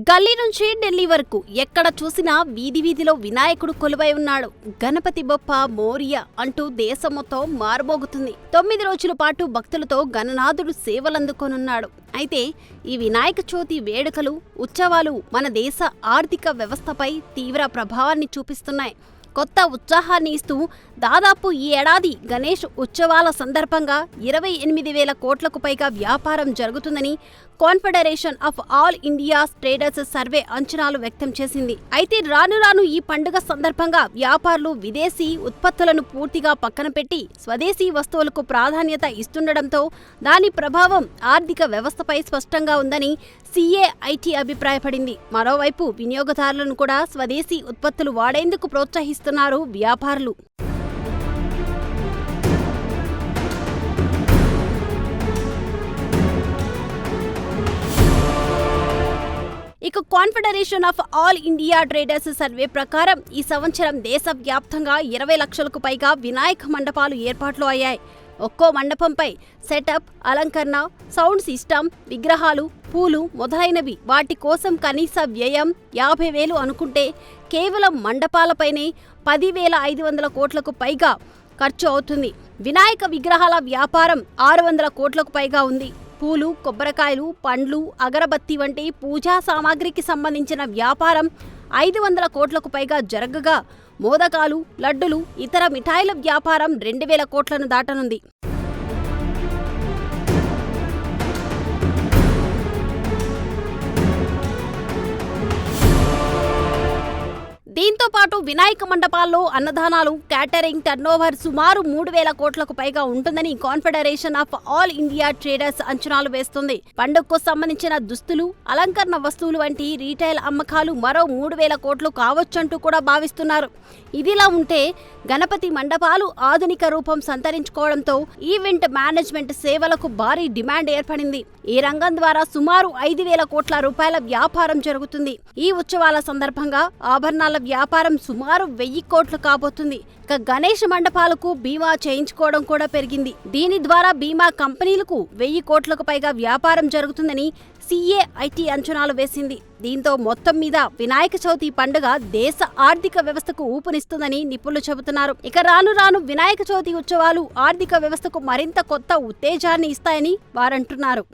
గల్లీ నుంచి ఢిల్లీ వరకు ఎక్కడ చూసినా వీధి వీధిలో వినాయకుడు కొలువై ఉన్నాడు. గణపతి బొప్ప మోరియా అంటూ దేశం మొత్తం మారుమోగుతుంది. 9 రోజుల పాటు భక్తులతో గణనాథుడు సేవలందుకోనున్నాడు. అయితే ఈ వినాయక చవితి వేడుకలు, ఉత్సవాలు మన దేశ ఆర్థిక వ్యవస్థపై తీవ్ర ప్రభావాన్ని చూపిస్తున్నాయి. కొత్త ఉత్సాహాన్ని ఇస్తూ దాదాపు ఈ ఏడాది గణేష్ ఉత్సవాల సందర్భంగా 28,000 కోట్లకు పైగా వ్యాపారం జరుగుతుందని confederation of all India traders survey అంచనాలు వ్యక్తం చేసింది. అయితే రాను రాను ఈ పండుగ సందర్భంగా వ్యాపారులు విదేశీ ఉత్పత్తులను పూర్తిగా పక్కన పెట్టి స్వదేశీ వస్తువులకు ప్రాధాన్యత ఇస్తుండటంతో దాని ప్రభావం ఆర్థిక వ్యవస్థపై స్పష్టంగా ఉందని CAIT అభిప్రాయపడింది. మరోవైపు వినియోగదారులను కూడా స్వదేశీ ఉత్పత్తులు వాడేందుకు ప్రోత్సహిస్తున్నారు వ్యాపారులు. ఇక confederation of all India traders survey ప్రకారం ఈ సంవత్సరం దేశవ్యాప్తంగా 20 లక్షలకు పైగా వినాయక మండపాలు ఏర్పాట్లు అయ్యాయి. ఒక్కో మండపంపై సెటప్, అలంకరణ, సౌండ్ సిస్టమ్, విగ్రహాలు, పూలు మొదలైనవి వాటి కోసం కనీస వ్యయం 50,000 అనుకుంటే కేవలం మండపాలపైనే 10,500 కోట్లకు పైగా ఖర్చు అవుతుంది. వినాయక విగ్రహాల వ్యాపారం 600 కోట్లకు పైగా ఉంది. పూలు, కొబ్బరికాయలు, పండ్లు, అగరబత్తి వంటి పూజా సామాగ్రికి సంబంధించిన వ్యాపారం 500 కోట్లకు పైగా జరగగా మోదకాలు, లడ్డులు, ఇతర మిఠాయిల వ్యాపారం 2,000 కోట్లను దాటనుంది. దీంతో పాటు వినాయక మండపాల్లో అన్నదానాలు, క్యాటరింగ్ టర్నోవర్ సుమారు 3,000 కోట్లకు పైగా ఉంటుందని confederation of all India traders అంచనాలు వేస్తుంది. పండుగకు సంబంధించిన దుస్తులు, అలంకరణ వస్తువులు వంటి రీటైల్ అమ్మకాలు మరో 3,000 కోట్లు కావచ్చంటూ కూడా భావిస్తున్నారు. ఇదిలా ఉంటే గణపతి మండపాలు ఆధునిక రూపం సంతరించుకోవడంతో ఈవెంట్ మేనేజ్మెంట్ సేవలకు భారీ డిమాండ్ ఏర్పడింది. ఈ రంగం ద్వారా సుమారు 5,000 కోట్ల రూపాయల వ్యాపారం జరుగుతుంది. ఈ ఉత్సవాల సందర్భంగా ఆభరణాల వ్యాపారం సుమారు 1,000 కోట్లు కాబోతుంది. ఇక గణేష్ మండపాలకు బీమా చేయించుకోవడం కూడా పెరిగింది. దీని ద్వారా బీమా కంపెనీలకు 1,000 కోట్లకు పైగా వ్యాపారం జరుగుతుందని CAIT అంచనాలు వేసింది. దీంతో మొత్తం మీద వినాయక చవితి పండుగ దేశ ఆర్థిక వ్యవస్థకు ఊపునిస్తుందని నిపుణులు చెబుతున్నారు. ఇక రాను రాను వినాయక చవితి ఉత్సవాలు ఆర్థిక వ్యవస్థకు మరింత కొత్త ఉత్తేజాన్ని ఇస్తాయని వారంటున్నారు.